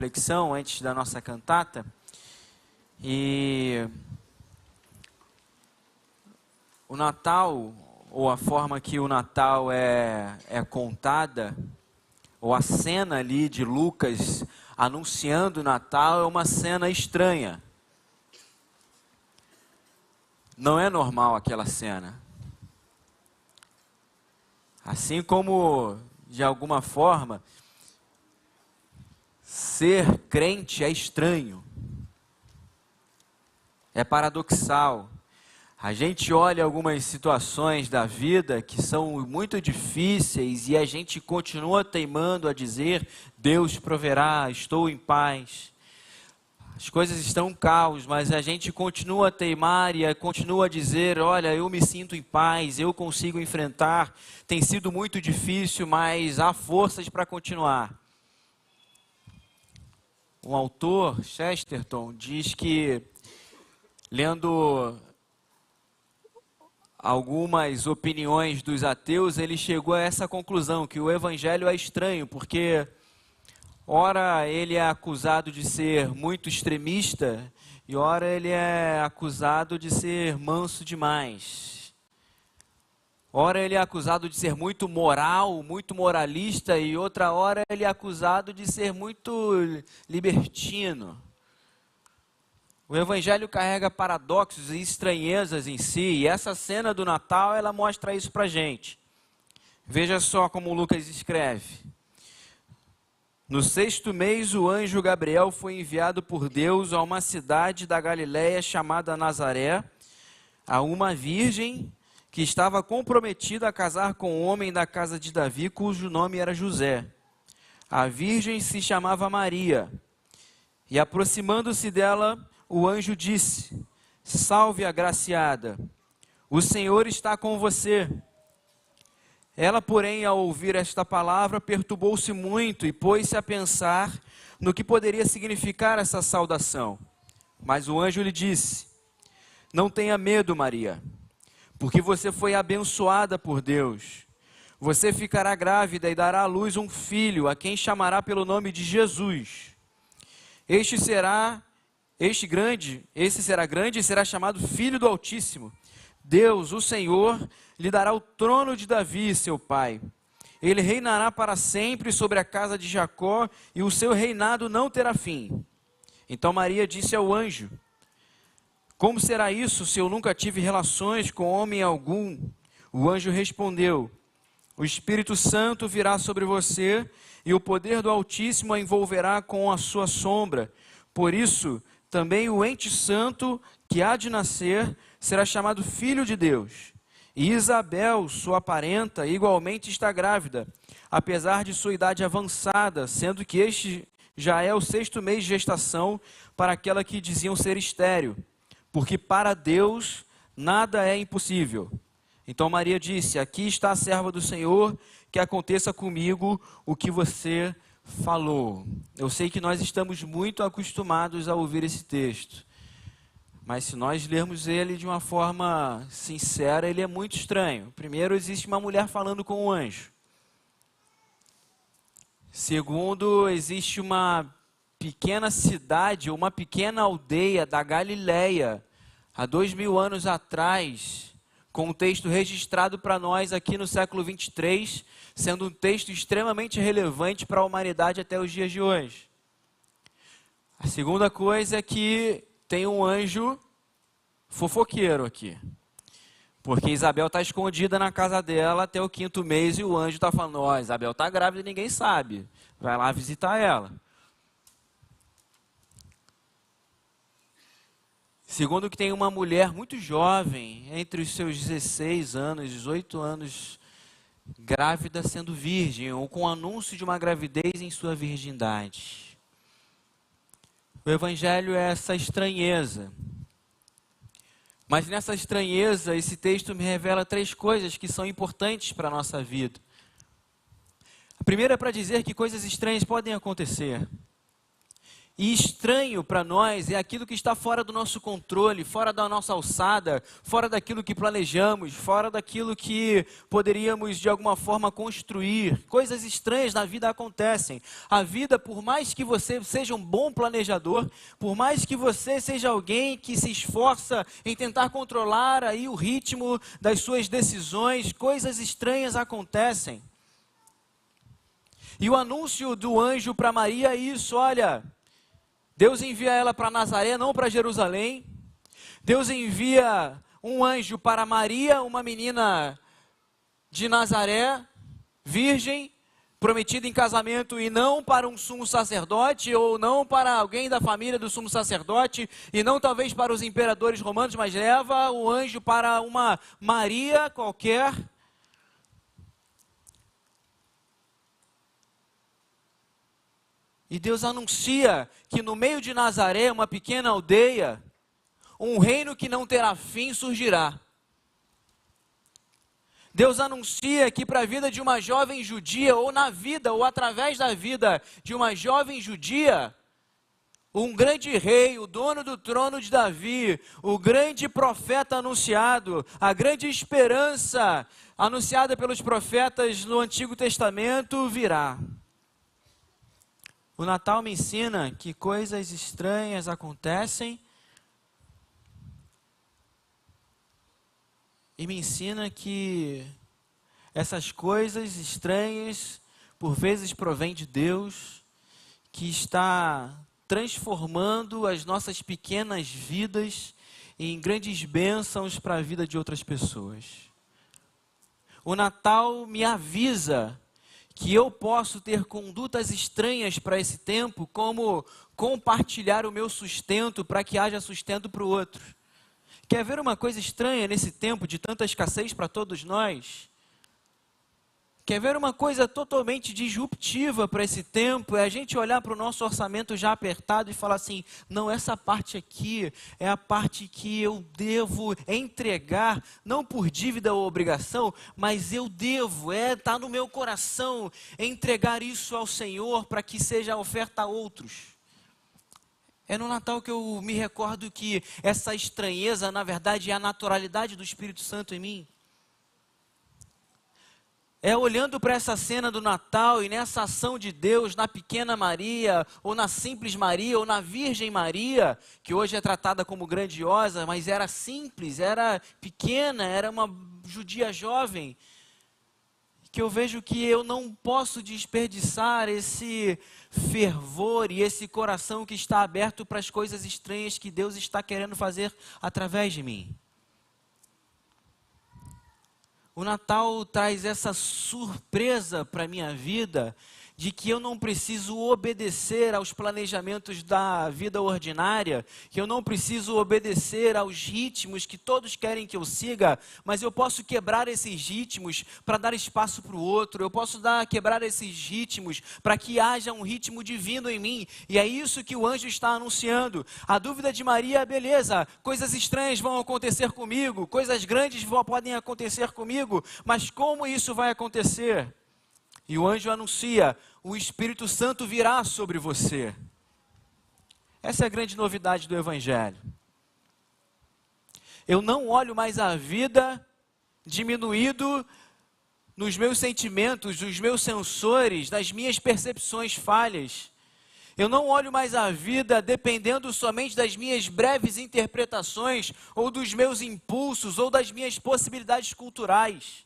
reflexão antes da nossa cantata. E o Natal, ou a forma que o Natal é contada, ou a cena ali de Lucas anunciando o Natal, é uma cena estranha. Não é normal aquela cena. Assim como, de alguma forma, ser crente é estranho, é paradoxal. A gente olha algumas situações da vida que são muito difíceis e a gente continua teimando a dizer: Deus proverá, estou em paz. As coisas estão um caos, mas a gente continua a teimar e continua a dizer: olha, eu me sinto em paz, eu consigo enfrentar. Tem sido muito difícil, mas há forças para continuar. Um autor, Chesterton, diz que, lendo algumas opiniões dos ateus, ele chegou a essa conclusão, que o evangelho é estranho, porque ora ele é acusado de ser muito extremista e ora ele é acusado de ser manso demais. Ora ele é acusado de ser muito moral, muito moralista, e outra hora ele é acusado de ser muito libertino. O Evangelho carrega paradoxos e estranhezas em si, e essa cena do Natal, ela mostra isso para a gente. Veja só como Lucas escreve. No 6º mês, o anjo Gabriel foi enviado por Deus a uma cidade da Galiléia chamada Nazaré, a uma virgem que estava comprometida a casar com um homem da casa de Davi, cujo nome era José. A virgem se chamava Maria. E aproximando-se dela, o anjo disse: Salve, agraciada, o Senhor está com você. Ela, porém, ao ouvir esta palavra, perturbou-se muito e pôs-se a pensar no que poderia significar essa saudação. Mas o anjo lhe disse: Não tenha medo, Maria, porque você foi abençoada por Deus. Você ficará grávida e dará à luz um filho, a quem chamará pelo nome de Jesus. Esse será grande e será chamado Filho do Altíssimo. Deus, o Senhor, lhe dará o trono de Davi, seu pai. Ele reinará para sempre sobre a casa de Jacó, e o seu reinado não terá fim. Então Maria disse ao anjo: Como será isso, se eu nunca tive relações com homem algum? O anjo respondeu: O Espírito Santo virá sobre você, e o poder do Altíssimo a envolverá com a sua sombra. Por isso, também o ente santo que há de nascer será chamado Filho de Deus. E Isabel, sua parenta, igualmente está grávida, apesar de sua idade avançada, sendo que este já é o 6º mês de gestação para aquela que diziam ser estéril, porque para Deus nada é impossível. Então Maria disse: Aqui está a serva do Senhor, que aconteça comigo o que você falou. Eu sei que nós estamos muito acostumados a ouvir esse texto, mas se nós lermos ele de uma forma sincera, ele é muito estranho. Primeiro, existe uma mulher falando com um anjo. Segundo, existe uma pequena cidade, uma pequena aldeia da Galiléia, há 2000 anos atrás, com um texto registrado para nós aqui no século 23, sendo um texto extremamente relevante para a humanidade até os dias de hoje. A segunda coisa é que tem um anjo fofoqueiro aqui, porque Isabel está escondida na casa dela até o 5º mês e o anjo está falando: ó, Isabel está grávida e ninguém sabe, vai lá visitar ela. Segundo, que tem uma mulher muito jovem, entre os seus 16 anos, 18 anos, grávida sendo virgem, ou com anúncio de uma gravidez em sua virgindade. O Evangelho é essa estranheza. Mas nessa estranheza, esse texto me revela 3 coisas que são importantes para a nossa vida. A primeira é para dizer que coisas estranhas podem acontecer. e estranho para nós é aquilo que está fora do nosso controle, fora da nossa alçada, fora daquilo que planejamos, fora daquilo que poderíamos de alguma forma construir. Coisas estranhas na vida acontecem. A vida, por mais que você seja um bom planejador, por mais que você seja alguém que se esforça em tentar controlar aí o ritmo das suas decisões, coisas estranhas acontecem. E o anúncio do anjo para Maria é isso: olha, Deus envia ela para Nazaré, não para Jerusalém. Deus envia um anjo para Maria, uma menina de Nazaré, virgem, prometida em casamento, e não para um sumo sacerdote, ou não para alguém da família do sumo sacerdote, e não talvez para os imperadores romanos, mas leva o anjo para uma Maria qualquer. E Deus anuncia que no meio de Nazaré, uma pequena aldeia, um reino que não terá fim surgirá. Deus anuncia que para a vida de uma jovem judia, ou na vida, ou através da vida de uma jovem judia, um grande rei, o dono do trono de Davi, o grande profeta anunciado, a grande esperança anunciada pelos profetas no Antigo Testamento virá. O Natal me ensina que coisas estranhas acontecem e me ensina que essas coisas estranhas, por vezes, provêm de Deus, que está transformando as nossas pequenas vidas em grandes bênçãos para a vida de outras pessoas. O Natal me avisa que eu posso ter condutas estranhas para esse tempo, como compartilhar o meu sustento para que haja sustento para o outro. Quer ver uma coisa estranha nesse tempo de tanta escassez para todos nós? Quer ver uma coisa totalmente disruptiva para esse tempo? É a gente olhar para o nosso orçamento já apertado e falar assim: não, essa parte aqui é a parte que eu devo entregar, não por dívida ou obrigação, mas eu devo, está no meu coração entregar isso ao Senhor para que seja oferta a outros. É no Natal que eu me recordo que essa estranheza, na verdade, é a naturalidade do Espírito Santo em mim. É olhando para essa cena do Natal e nessa ação de Deus na pequena Maria, ou na simples Maria, ou na Virgem Maria, que hoje é tratada como grandiosa, mas era simples, era pequena, era uma judia jovem, que eu vejo que eu não posso desperdiçar esse fervor e esse coração que está aberto para as coisas estranhas que Deus está querendo fazer através de mim. O Natal traz essa surpresa para a minha vida, de que eu não preciso obedecer aos planejamentos da vida ordinária, que eu não preciso obedecer aos ritmos que todos querem que eu siga, mas eu posso quebrar esses ritmos para dar espaço para o outro, eu posso quebrar esses ritmos para que haja um ritmo divino em mim, e é isso que o anjo está anunciando. A dúvida de Maria: beleza, coisas estranhas vão acontecer comigo, coisas grandes podem acontecer comigo, mas como isso vai acontecer? E o anjo anuncia: o Espírito Santo virá sobre você. Essa é a grande novidade do Evangelho. Eu não olho mais a vida diminuído nos meus sentimentos, nos meus sensores, nas minhas percepções falhas. Eu não olho mais a vida dependendo somente das minhas breves interpretações, ou dos meus impulsos, ou das minhas possibilidades culturais.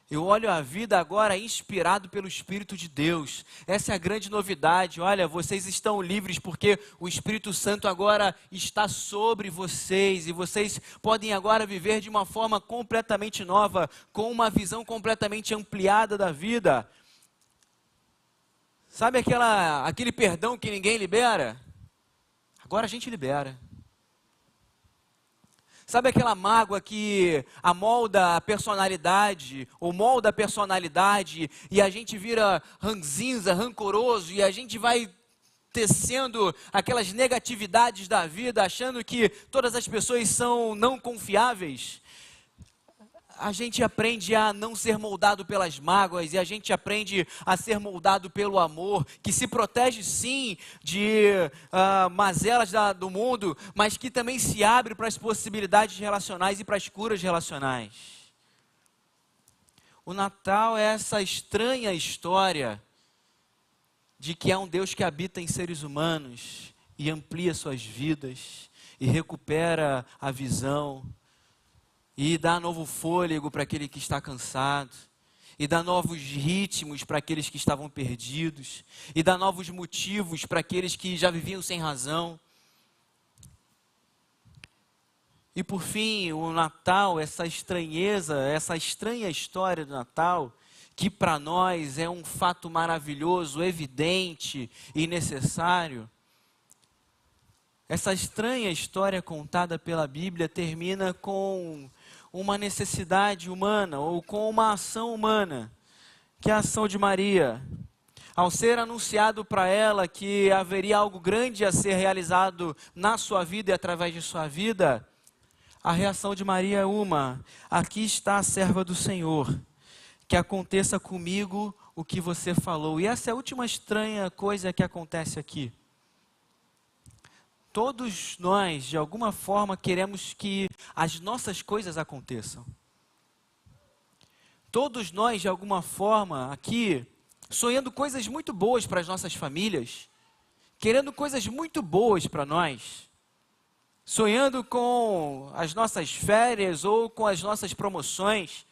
Eu olho a vida agora inspirado pelo Espírito de Deus. Essa é a grande novidade. Olha, vocês estão livres porque o Espírito Santo agora está sobre vocês. E vocês podem agora viver de uma forma completamente nova, com uma visão completamente ampliada da vida. Sabe aquele perdão que ninguém libera? Agora a gente libera. Sabe aquela mágoa que amolda a personalidade, ou molda a personalidade, e a gente vira ranzinza, rancoroso, e a gente vai tecendo aquelas negatividades da vida, achando que todas as pessoas são não confiáveis? a gente aprende a não ser moldado pelas mágoas e a gente aprende a ser moldado pelo amor, que se protege sim de mazelas do mundo, mas que também se abre para as possibilidades relacionais e para as curas relacionais. O Natal é essa estranha história de que há um Deus que habita em seres humanos e amplia suas vidas e recupera a visão, e dá novo fôlego para aquele que está cansado, e dá novos ritmos para aqueles que estavam perdidos, e dá novos motivos para aqueles que já viviam sem razão. E por fim, o Natal, essa estranheza, essa estranha história do Natal, que para nós é um fato maravilhoso, evidente e necessário. Essa estranha história contada pela Bíblia termina com uma necessidade humana ou com uma ação humana, que é a ação de Maria. Ao ser anunciado para ela que haveria algo grande a ser realizado na sua vida e através de sua vida, a reação de Maria é uma: aqui está a serva do Senhor, que aconteça comigo o que você falou. E essa é a última estranha coisa que acontece aqui. Todos nós, de alguma forma, queremos que as nossas coisas aconteçam. Todos nós, de alguma forma, aqui, sonhando coisas muito boas para as nossas famílias, querendo coisas muito boas para nós, sonhando com as nossas férias ou com as nossas promoções,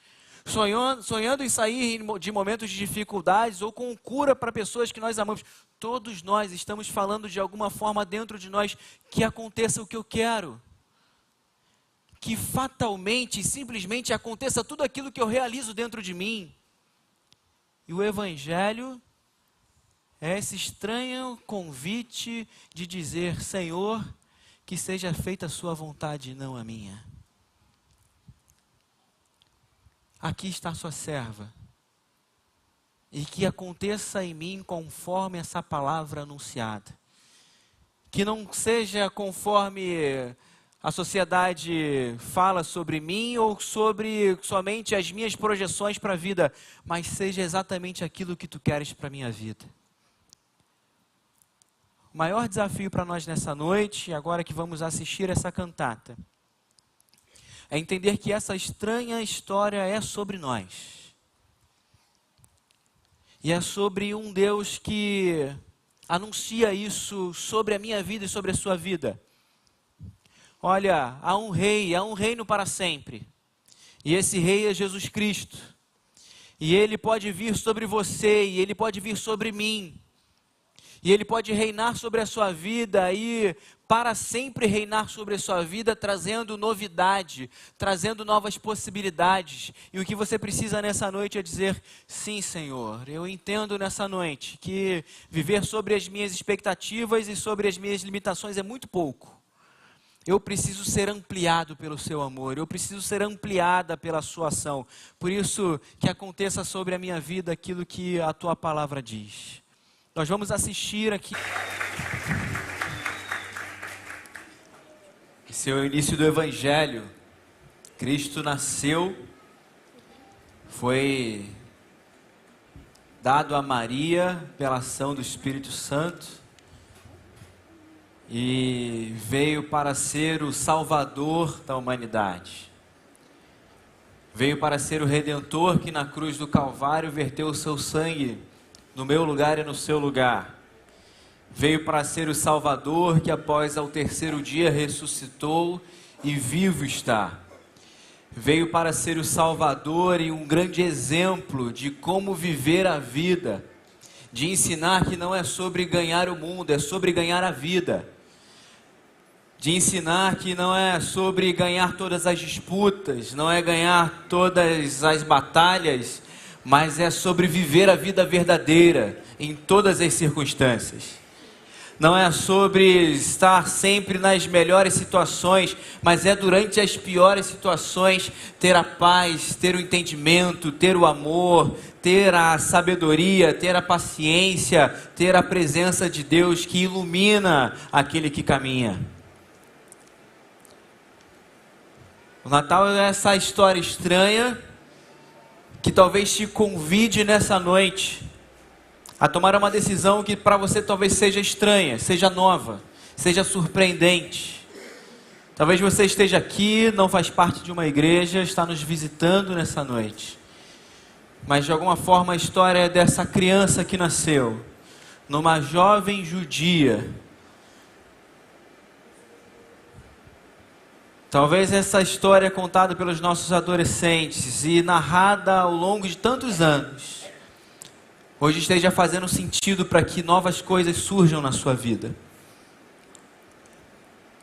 sonhando em sair de momentos de dificuldades ou com cura para pessoas que nós amamos. Todos nós estamos falando de alguma forma dentro de nós que aconteça o que eu quero. Que fatalmente, simplesmente aconteça tudo aquilo que eu realizo dentro de mim. E o Evangelho é esse estranho convite de dizer: Senhor, que seja feita a sua vontade e não a minha. Aqui está a sua serva. E que aconteça em mim conforme essa palavra anunciada. Que não seja conforme a sociedade fala sobre mim ou sobre somente as minhas projeções para a vida, mas seja exatamente aquilo que tu queres para a minha vida. O maior desafio para nós nessa noite, agora que vamos assistir essa cantata, é entender que essa estranha história é sobre nós. E é sobre um Deus que anuncia isso sobre a minha vida e sobre a sua vida. Olha, há um rei, há um reino para sempre. E esse rei é Jesus Cristo. E ele pode vir sobre você, e ele pode vir sobre mim. E ele pode reinar sobre a sua vida e para sempre reinar sobre a sua vida, trazendo novidade, trazendo novas possibilidades. E o que você precisa nessa noite é dizer: sim, Senhor, eu entendo nessa noite que viver sobre as minhas expectativas e sobre as minhas limitações é muito pouco. Eu preciso ser ampliado pelo seu amor, eu preciso ser ampliada pela sua ação. Por isso, que aconteça sobre a minha vida aquilo que a tua palavra diz. Nós vamos assistir aqui. Esse é o início do Evangelho. Cristo nasceu, foi dado a Maria pela ação do Espírito Santo e veio para ser o Salvador da humanidade. Veio para ser o Redentor que na cruz do Calvário verteu o seu sangue no meu lugar e no seu lugar. Veio para ser o Salvador que após ao terceiro dia ressuscitou e vivo está. Veio para ser o Salvador e um grande exemplo de como viver a vida, de ensinar que não é sobre ganhar o mundo, é sobre ganhar a vida. De ensinar que não é sobre ganhar todas as disputas, não é ganhar todas as batalhas, mas é sobre viver a vida verdadeira em todas as circunstâncias. Não é sobre estar sempre nas melhores situações, mas é durante as piores situações ter a paz, ter o entendimento, ter o amor, ter a sabedoria, ter a paciência, ter a presença de Deus que ilumina aquele que caminha. O Natal é essa história estranha que talvez te convide nessa noite a tomar uma decisão que para você talvez seja estranha, seja nova, seja surpreendente. Talvez você esteja aqui, não faz parte de uma igreja, está nos visitando nessa noite. Mas de alguma forma a história é dessa criança que nasceu numa jovem judia. Talvez essa história contada pelos nossos adolescentes e narrada ao longo de tantos anos, hoje esteja fazendo sentido para que novas coisas surjam na sua vida.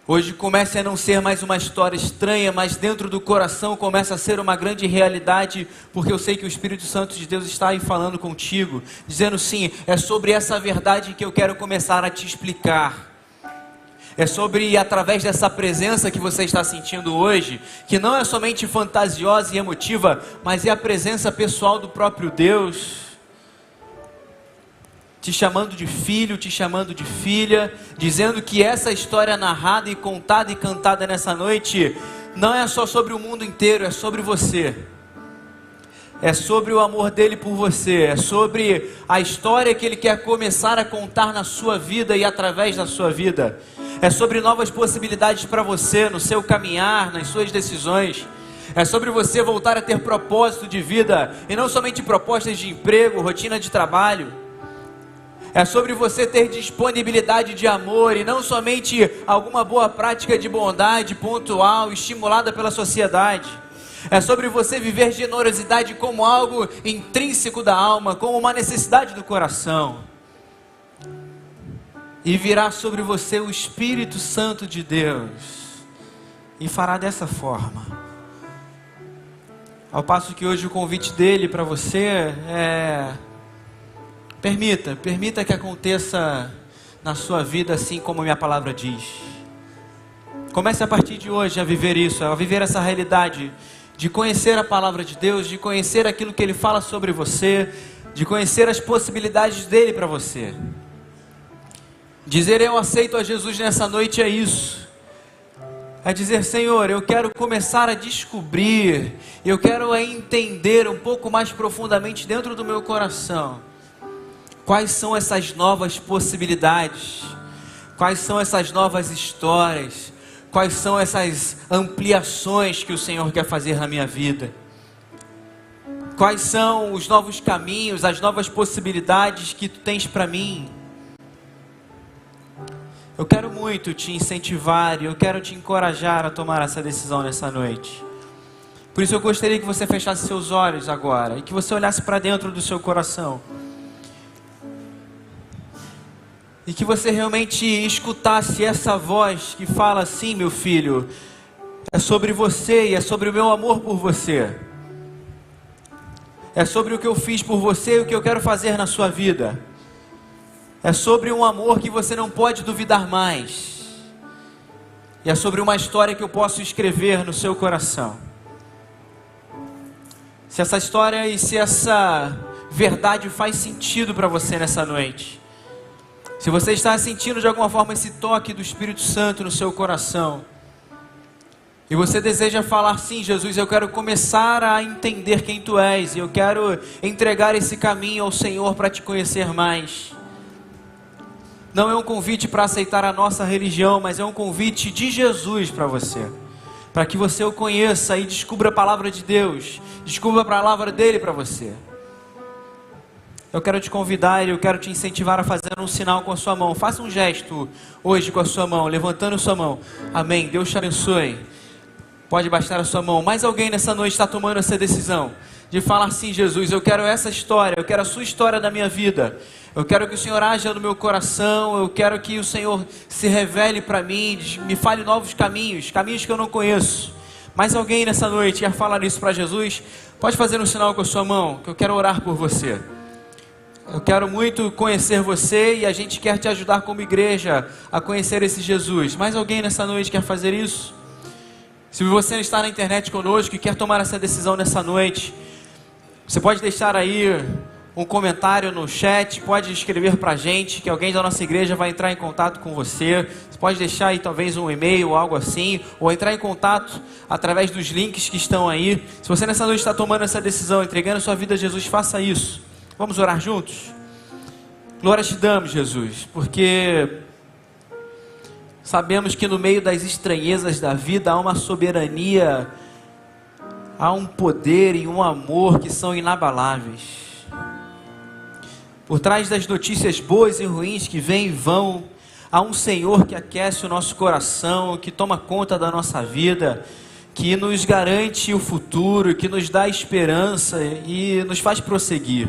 Hoje comece a não ser mais uma história estranha, mas dentro do coração começa a ser uma grande realidade, porque eu sei que o Espírito Santo de Deus está aí falando contigo, dizendo sim, é sobre essa verdade que eu quero começar a te explicar. É sobre, através dessa presença que você está sentindo hoje, que não é somente fantasiosa e emotiva, mas é a presença pessoal do próprio Deus, te chamando de filho, te chamando de filha, dizendo que essa história narrada e contada e cantada nessa noite, não é só sobre o mundo inteiro, é sobre você. É sobre o amor dele por você, é sobre a história que ele quer começar a contar na sua vida e através da sua vida. É sobre novas possibilidades para você, no seu caminhar, nas suas decisões. É sobre você voltar a ter propósito de vida, e não somente propostas de emprego, rotina de trabalho. É sobre você ter disponibilidade de amor, e não somente alguma boa prática de bondade pontual, estimulada pela sociedade. É sobre você viver generosidade como algo intrínseco da alma, como uma necessidade do coração. E virá sobre você o Espírito Santo de Deus, e fará dessa forma. Ao passo que hoje o convite dele para você é: permita que aconteça na sua vida assim como a minha palavra diz. Comece a partir de hoje a viver isso, a viver essa realidade de conhecer a palavra de Deus, de conhecer aquilo que ele fala sobre você, de conhecer as possibilidades dele para você. Dizer eu aceito a Jesus nessa noite é isso. É dizer, Senhor, eu quero começar a descobrir, eu quero entender um pouco mais profundamente dentro do meu coração quais são essas novas possibilidades, quais são essas novas histórias, quais são essas ampliações que o Senhor quer fazer na minha vida. Quais são os novos caminhos, as novas possibilidades que tu tens para mim. Eu quero muito te incentivar e eu quero te encorajar a tomar essa decisão nessa noite. Por isso eu gostaria que você fechasse seus olhos agora e que você olhasse para dentro do seu coração. E que você realmente escutasse essa voz que fala assim: meu filho, é sobre você e é sobre o meu amor por você. É sobre o que eu fiz por você e o que eu quero fazer na sua vida. É sobre um amor que você não pode duvidar mais. E é sobre uma história que eu posso escrever no seu coração. Se essa história e se essa verdade faz sentido para você nessa noite, se você está sentindo de alguma forma esse toque do Espírito Santo no seu coração, e você deseja falar, sim, Jesus, eu quero começar a entender quem tu és, e eu quero entregar esse caminho ao Senhor para te conhecer mais. Não é um convite para aceitar a nossa religião, mas é um convite de Jesus para você, para que você o conheça e descubra a palavra de Deus, descubra a palavra dele para você. Eu quero te convidar e eu quero te incentivar a fazer um sinal com a sua mão. Faça um gesto hoje com a sua mão, levantando a sua mão. Amém. Deus te abençoe. Pode baixar a sua mão. Mais alguém nessa noite está tomando essa decisão de falar, sim, Jesus, eu quero essa história, eu quero a sua história da minha vida. Eu quero que o Senhor haja no meu coração, eu quero que o Senhor se revele para mim, me fale novos caminhos, caminhos que eu não conheço. Mais alguém nessa noite quer falar isso para Jesus? Pode fazer um sinal com a sua mão, que eu quero orar por você. Eu quero muito conhecer você e a gente quer te ajudar como igreja a conhecer esse Jesus. Mais alguém nessa noite quer fazer isso? Se você está na internet conosco e quer tomar essa decisão nessa noite, você pode deixar aí um comentário no chat, pode escrever para a gente, que alguém da nossa igreja vai entrar em contato com você. Você pode deixar aí talvez um e-mail ou algo assim, ou entrar em contato através dos links que estão aí. Se você nessa noite está tomando essa decisão, entregando sua vida a Jesus, faça isso. Vamos orar juntos? Glória te damos, Jesus, porque sabemos que no meio das estranhezas da vida há uma soberania, há um poder e um amor que são inabaláveis. Por trás das notícias boas e ruins que vêm e vão, há um Senhor que aquece o nosso coração, que toma conta da nossa vida, que nos garante o futuro, que nos dá esperança e nos faz prosseguir.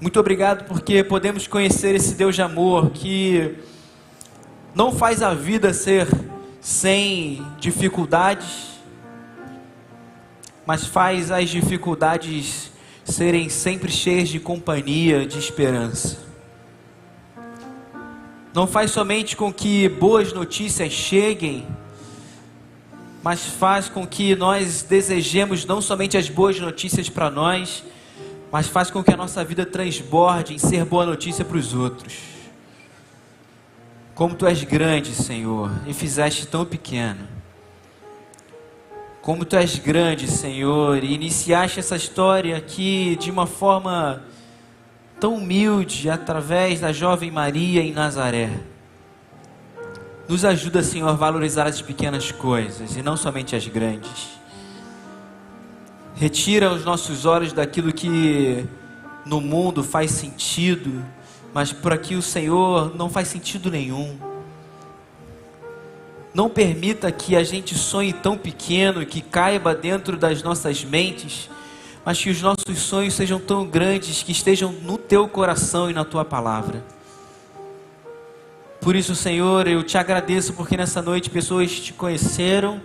Muito obrigado porque podemos conhecer esse Deus de amor que não faz a vida ser sem dificuldades, mas faz as dificuldades serem sempre cheias de companhia, de esperança. Não faz somente com que boas notícias cheguem, mas faz com que nós desejemos não somente as boas notícias para nós, mas faz com que a nossa vida transborde em ser boa notícia para os outros. Como Tu és grande, Senhor, e fizeste tão pequeno. Como Tu és grande, Senhor, e iniciaste essa história aqui de uma forma tão humilde, através da jovem Maria em Nazaré. Nos ajuda, Senhor, a valorizar as pequenas coisas e não somente as grandes. Retira os nossos olhos daquilo que no mundo faz sentido, mas por aqui o Senhor não faz sentido nenhum. Não permita que a gente sonhe tão pequeno, que caiba dentro das nossas mentes, mas que os nossos sonhos sejam tão grandes, que estejam no Teu coração e na Tua palavra. Por isso, Senhor, eu Te agradeço porque nessa noite pessoas Te conheceram,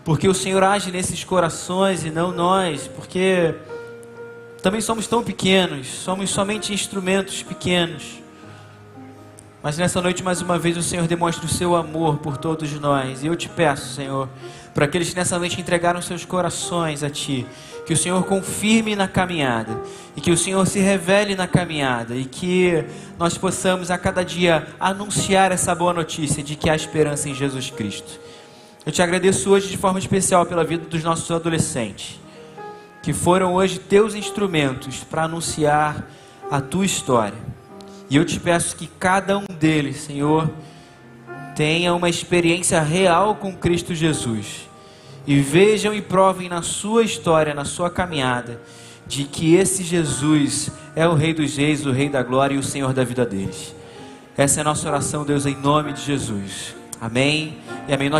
porque o Senhor age nesses corações e não nós, porque também somos tão pequenos, somos somente instrumentos pequenos. Mas nessa noite, mais uma vez, o Senhor demonstra o Seu amor por todos nós. E eu Te peço, Senhor, para aqueles que nessa noite entregaram seus corações a Ti, que o Senhor confirme na caminhada, e que o Senhor se revele na caminhada, e que nós possamos a cada dia anunciar essa boa notícia de que há esperança em Jesus Cristo. Eu Te agradeço hoje de forma especial pela vida dos nossos adolescentes, que foram hoje Teus instrumentos para anunciar a Tua história. E eu Te peço que cada um deles, Senhor, tenha uma experiência real com Cristo Jesus. E vejam e provem na sua história, na sua caminhada, de que esse Jesus é o Rei dos Reis, o Rei da Glória e o Senhor da vida deles. Essa é a nossa oração, Deus, em nome de Jesus. Amém e amém.